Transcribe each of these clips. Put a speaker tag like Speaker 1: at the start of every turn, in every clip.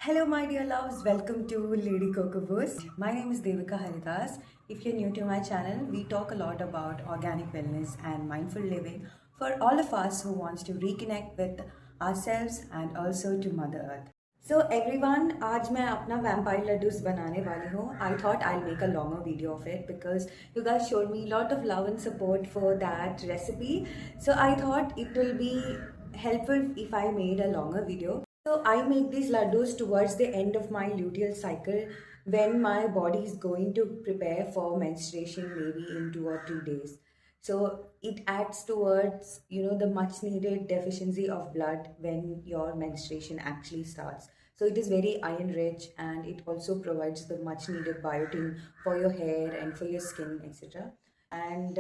Speaker 1: Hello, my dear loves. Welcome to Lady Coco Boost. My name is Devika Haridas. If you're new to my channel, we talk a lot about organic wellness and mindful living for all of us who wants to reconnect with ourselves and also to Mother Earth. So everyone, आज मैं अपना Vampire Ladoos बनाने वाली हूँ. I thought I'll make a longer video of it because you guys showed me a lot of love and support for that recipe. So I thought it will be helpful if I made a longer video. So I make these laddus towards the end of my luteal cycle when my body is going to prepare for menstruation maybe in 2 or 3 days. So it adds towards the much needed deficiency of blood when your menstruation actually starts. So it is very iron rich and it also provides the much needed biotin for your hair and for your skin, etc. And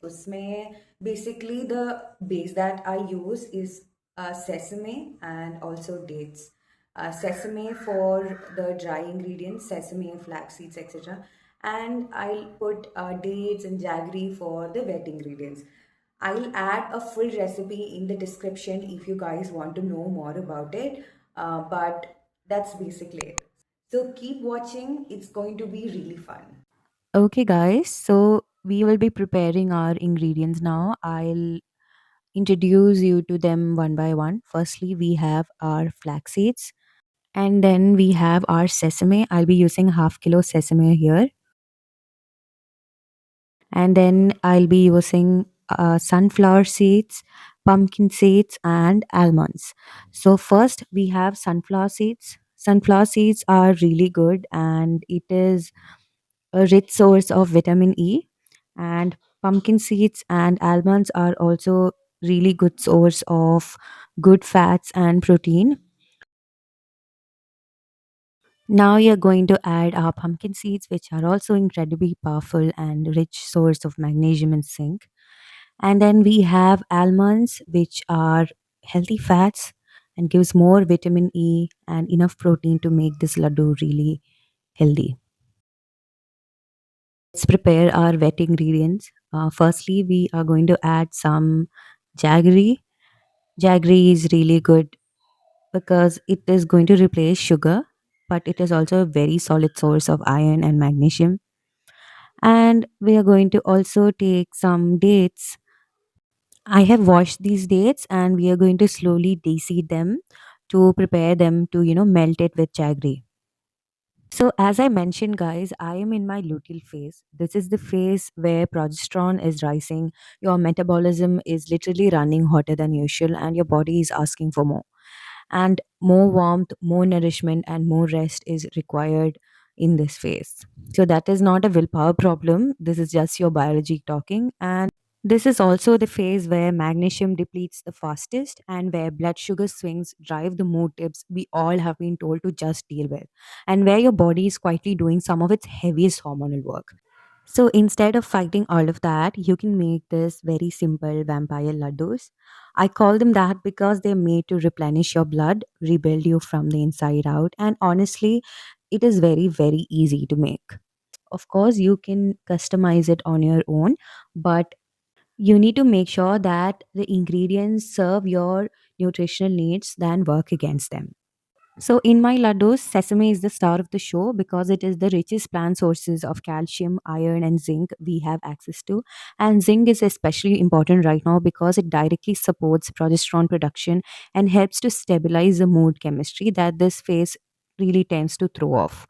Speaker 1: उसमें basically the base that I use is sesame and also dates. Sesame for the dry ingredients, sesame and flax seeds, etc. And I'll put dates and jaggery for the wet ingredients. I'll add a full recipe in the description if you guys want to know more about it. But that's basically it. So keep watching, it's going to be really fun.
Speaker 2: Okay, guys, so we will be preparing our ingredients now. I'll introduce you to them one by one. Firstly, we have our flax seeds, and then we have our sesame. I'll be using half kilo sesame here, and then I'll be using sunflower seeds, pumpkin seeds, and almonds. So, first, we have sunflower seeds. Sunflower seeds are really good, and it is a rich source of vitamin E, and pumpkin seeds and almonds are also really good source of good fats and protein. Now you're going to add our pumpkin seeds, which are also incredibly powerful and rich source of magnesium and zinc. And then we have almonds, which are healthy fats and gives more vitamin E and enough protein to make this ladoo really healthy. Let's prepare our wet ingredients. Firstly, we are going to add some jaggery. Jaggery is really good because it is going to replace sugar, but it is also a very solid source of iron and magnesium. And we are going to also take some dates. I have washed these dates and we are going to slowly deseed them to prepare them to, melt it with jaggery. So, as I mentioned, guys, I am in my luteal phase. This is the phase where progesterone is rising, your metabolism is literally running hotter than usual, and your body is asking for more. And more warmth, more nourishment, and more rest is required in this phase. So, that is not a willpower problem. This is just your biology talking. And this is also the phase where magnesium depletes the fastest and where blood sugar swings drive the mood tips we all have been told to just deal with, and where your body is quietly doing some of its heaviest hormonal work. So instead of fighting all of that, you can make this very simple vampire ladoos. I call them that because they're made to replenish your blood, rebuild you from the inside out, and honestly, it is very, very easy to make. Of course, you can customize it on your own, but you need to make sure that the ingredients serve your nutritional needs than work against them. So, in my laddus, sesame is the star of the show because it is the richest plant sources of calcium, iron, and zinc we have access to. And zinc is especially important right now because it directly supports progesterone production and helps to stabilize the mood chemistry that this phase really tends to throw off.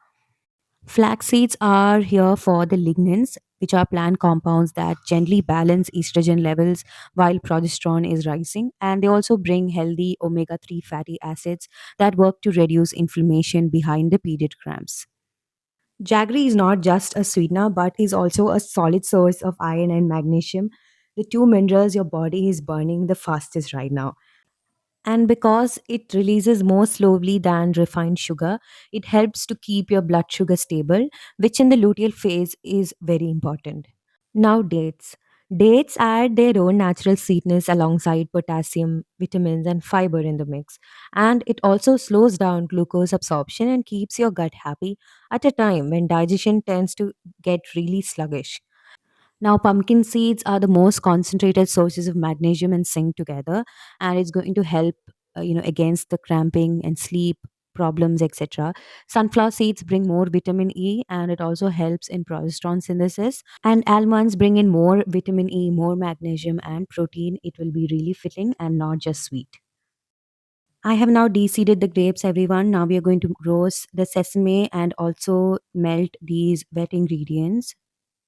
Speaker 2: Flax seeds are here for the lignans, which are plant compounds that gently balance estrogen levels while progesterone is rising. And they also bring healthy omega 3 fatty acids that work to reduce inflammation behind the period cramps. Jaggery is not just a sweetener, but is also a solid source of iron and magnesium, the two minerals your body is burning the fastest right now. And because it releases more slowly than refined sugar, it helps to keep your blood sugar stable, which in the luteal phase is very important. Now, dates. Dates add their own natural sweetness alongside potassium, vitamins, and fiber in the mix. And it also slows down glucose absorption and keeps your gut happy at a time when digestion tends to get really sluggish. Now, pumpkin seeds are the most concentrated sources of magnesium and zinc together, and it's going to help, against the cramping and sleep. problems, etc. Sunflower seeds bring more vitamin E, and it also helps in progesterone synthesis. And almonds bring in more vitamin E, more magnesium, and protein. It will be really filling and not just sweet. I have now de-seeded the grapes, everyone. Now we are going to roast the sesame and also melt these wet ingredients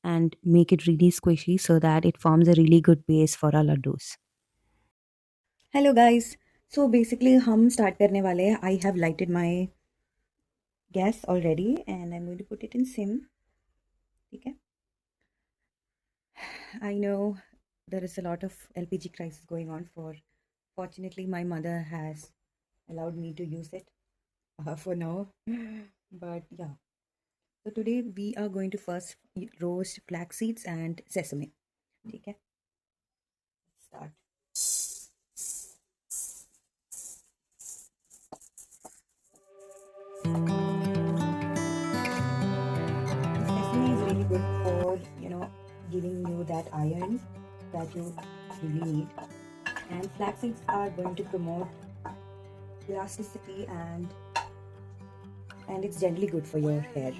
Speaker 2: and make it really squishy so that it forms a really good base for our ladoos.
Speaker 1: Hello guys. So basically हम start करने वाले हैं. I have lighted my gas already and I am going to put it in sim. ठीक है. I know there is a lot of LPG crisis going on. Fortunately, my mother has allowed me to use it for now. But yeah, so today we are going to first roast flax seeds and sesame. Okay, start. Sesame is really good for giving you that iron that you really need, and flax seeds are going to promote elasticity and it's generally good for your hair.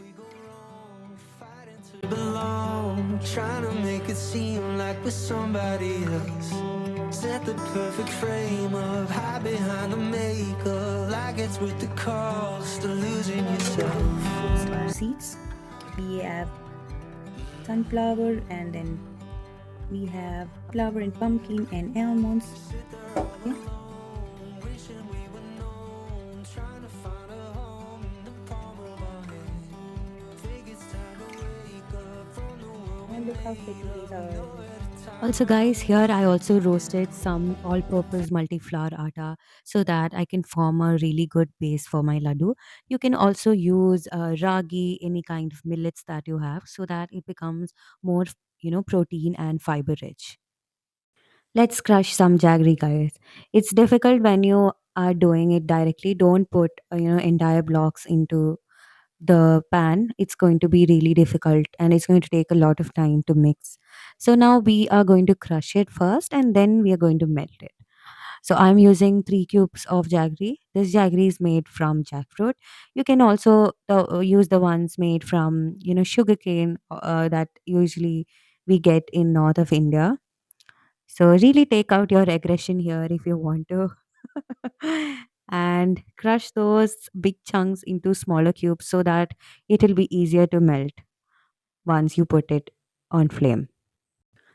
Speaker 3: Belong, trying to make it seem like we're somebody else. Set the perfect frame of hide behind the makeup, like it's with the cost of losing yourself.
Speaker 1: Our seeds, we have sunflower, and then we have flower and pumpkin and almonds. Okay. And look how pretty these are.
Speaker 2: Also, guys, here I also roasted some all purpose multi flour atta so that I can form a really good base for my laddu. You can also use ragi, any kind of millets that you have, so that it becomes more, protein and fiber rich. Let's crush some jaggery, guys. It's difficult when you are doing it directly. Don't put, entire blocks into the pan. It's going to be really difficult and it's going to take a lot of time to mix. So now we are going to crush it first and then we are going to melt it. So I'm using 3 cubes of jaggery. This jaggery is made from jackfruit. You can also use the ones made from, sugarcane that usually we get in north of India. So really take out your aggression here if you want to. And crush those big chunks into smaller cubes so that it will be easier to melt once you put it on flame.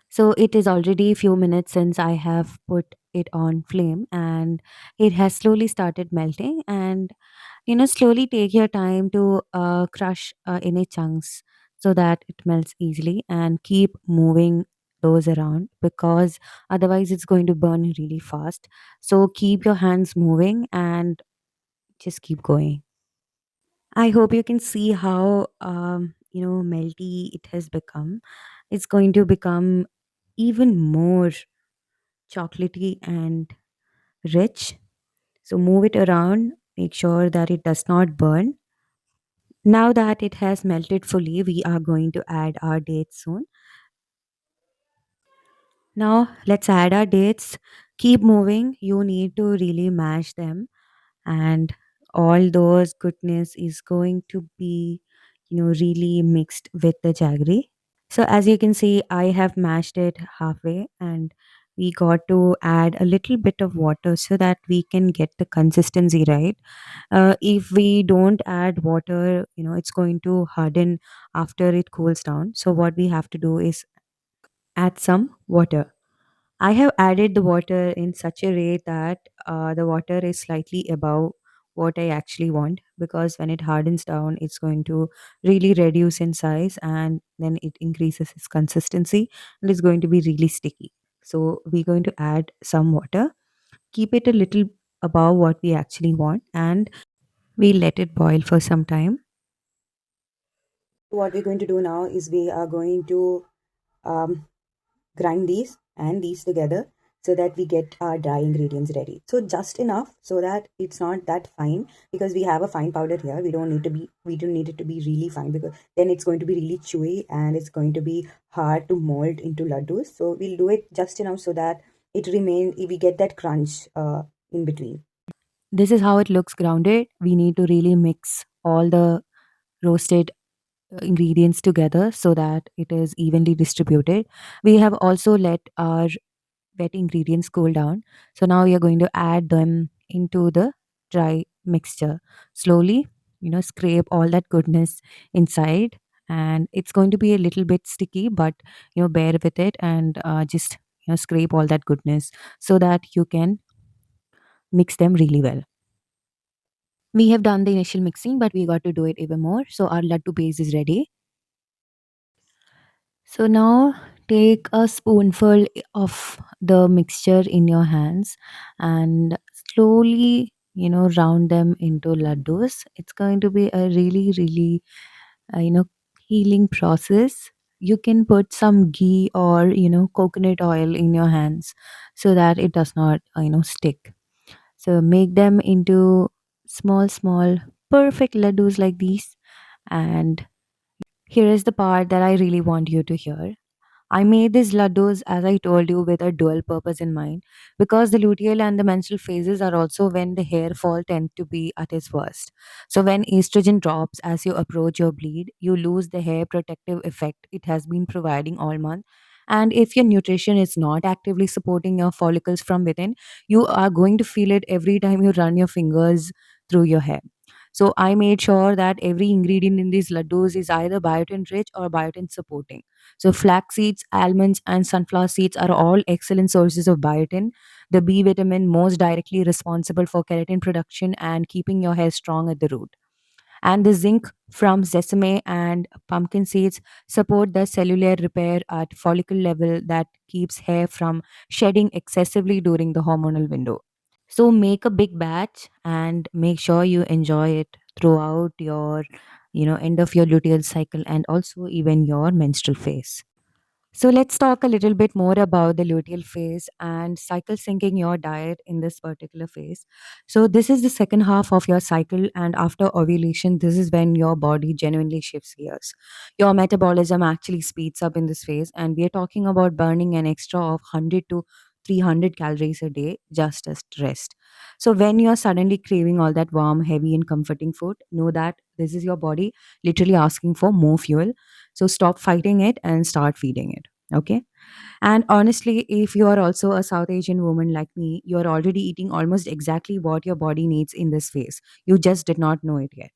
Speaker 2: So it is already a few minutes since I have put it on flame and it has slowly started melting, and slowly take your time to crush any chunks so that it melts easily, and keep moving those around because otherwise it's going to burn really fast. So keep your hands moving and just keep going. I hope you can see how melty it has become. It's going to become even more chocolatey and rich. So move it around, make sure that it does not burn. Now that it has melted fully, we are going to add our dates soon. Now let's add our dates. Keep moving. You need to really mash them, and all those goodness is going to be, really mixed with the jaggery. So as you can see, I have mashed it halfway and we got to add a little bit of water so that we can get the consistency right. If we don't add water, it's going to harden after it cools down. So what we have to do is add some water. I have added the water in such a way that the water is slightly above what I actually want, because when it hardens down, it's going to really reduce in size and then it increases its consistency and it's going to be really sticky. So we're going to add some water, keep it a little above what we actually want, and we let it boil for some time.
Speaker 1: What we're going to do now is we are going to um, grind these and these together so that we get our dry ingredients ready. So just enough so that it's not that fine, because we have a fine powder here. We don't need it to be really fine, because then it's going to be really chewy and it's going to be hard to mold into laddus. So we'll do it just enough so that we get that crunch in between.
Speaker 2: This is how it looks grounded. We need to really mix all the roasted ingredients together so that it is evenly distributed. We have also let our wet ingredients cool down. So now we are going to add them into the dry mixture. Slowly, scrape all that goodness inside. And it's going to be a little bit sticky, but bear with it and just scrape all that goodness so that you can mix them really well. We have done the initial mixing, but we got to do it even more. So our laddu base is ready. So now take a spoonful of the mixture in your hands and slowly, round them into laddus. It's going to be a really, really, healing process. You can put some ghee or, coconut oil in your hands so that it does not, stick. So make them into small, small, perfect laddus like these. And here is the part that I really want you to hear. I made these laddus, as I told you, with a dual purpose in mind because the luteal and the menstrual phases are also when the hair fall tend to be at its worst. So, when estrogen drops as you approach your bleed, you lose the hair protective effect it has been providing all month. And if your nutrition is not actively supporting your follicles from within, you are going to feel it every time you run your fingers through your hair. So, I made sure that every ingredient in these laddus is either biotin rich or biotin supporting. So, flax seeds, almonds, and sunflower seeds are all excellent sources of biotin, the B vitamin most directly responsible for keratin production and keeping your hair strong at the root. And the zinc from sesame and pumpkin seeds support the cellular repair at follicle level that keeps hair from shedding excessively during the hormonal window. So, make a big batch and make sure you enjoy it throughout your end of your luteal cycle and also even your menstrual phase. So let's talk a little bit more about the luteal phase and cycle syncing your diet in this particular phase. So this is the second half of your cycle, and after ovulation, this is when your body genuinely shifts gears. Your metabolism actually speeds up in this phase, and we are talking about burning an extra of 100 to 300 calories a day just as rest. So when you're suddenly craving all that warm, heavy, and comforting food, know that this is your body literally asking for more fuel. So stop fighting it and start feeding it. Okay. And honestly, if you are also a South Asian woman like me, you are already eating almost exactly what your body needs in this phase. You just did not know it yet.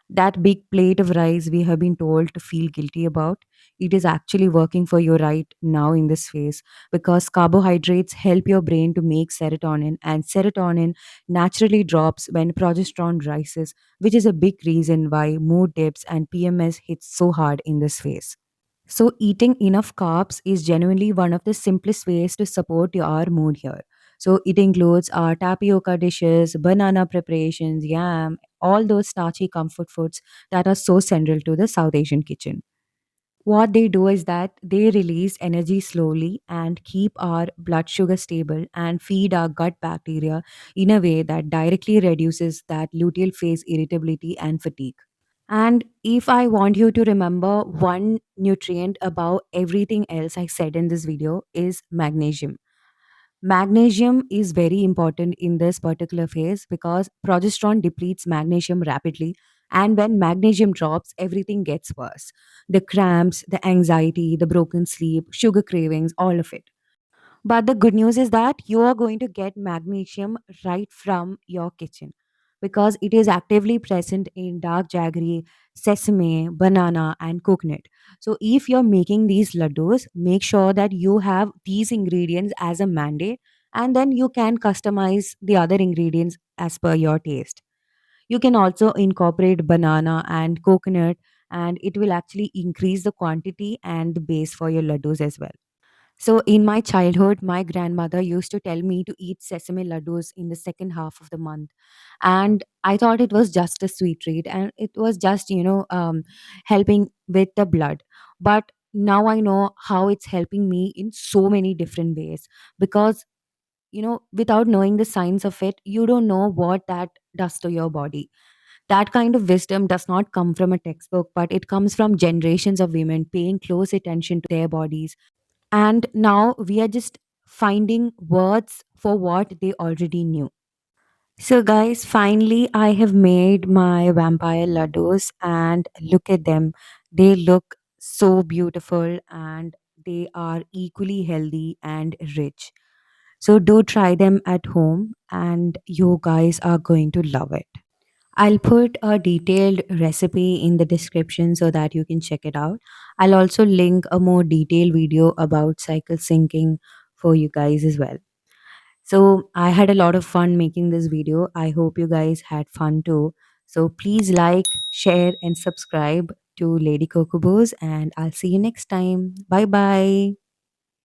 Speaker 2: That big plate of rice we have been told to feel guilty about, it is actually working for you right now in this phase because carbohydrates help your brain to make serotonin, and serotonin naturally drops when progesterone rises, which is a big reason why mood dips and PMS hits so hard in this phase. So, eating enough carbs is genuinely one of the simplest ways to support your mood here. So, it includes our tapioca dishes, banana preparations, yam, all those starchy comfort foods that are so central to the South Asian kitchen. What they do is that they release energy slowly and keep our blood sugar stable and feed our gut bacteria in a way that directly reduces that luteal phase irritability and fatigue. And if I want you to remember one nutrient above everything else I said in this video is magnesium. Magnesium is very important in this particular phase because progesterone depletes magnesium rapidly. And when magnesium drops, everything gets worse. The cramps, the anxiety, the broken sleep, sugar cravings, all of it. But the good news is that you are going to get magnesium right from your kitchen because it is actively present in dark jaggery, sesame, banana, and coconut. So, if you're making these laddus, make sure that you have these ingredients as a mandate, and then you can customize the other ingredients as per your taste. You can also incorporate banana and coconut, and it will actually increase the quantity and the base for your laddus as well. So, in my childhood, my grandmother used to tell me to eat sesame laddus in the second half of the month. And I thought it was just a sweet treat and it was just, helping with the blood. But now I know how it's helping me in so many different ways because, without knowing the science of it, you don't know what that does to your body. That kind of wisdom does not come from a textbook, but it comes from generations of women paying close attention to their bodies, and now we are just finding words for what they already knew. So, guys, finally, I have made my vampire ladoos, and look at them. They look so beautiful and they are equally healthy and rich. So, do try them at home, and you guys are going to love it. I'll put a detailed recipe in the description so that you can check it out. I'll also link a more detailed video about cycle syncing for you guys as well. So I had a lot of fun making this video. I hope you guys had fun too. So please like, share, and subscribe to Lady Cocobos, and I'll see you next time. Bye bye.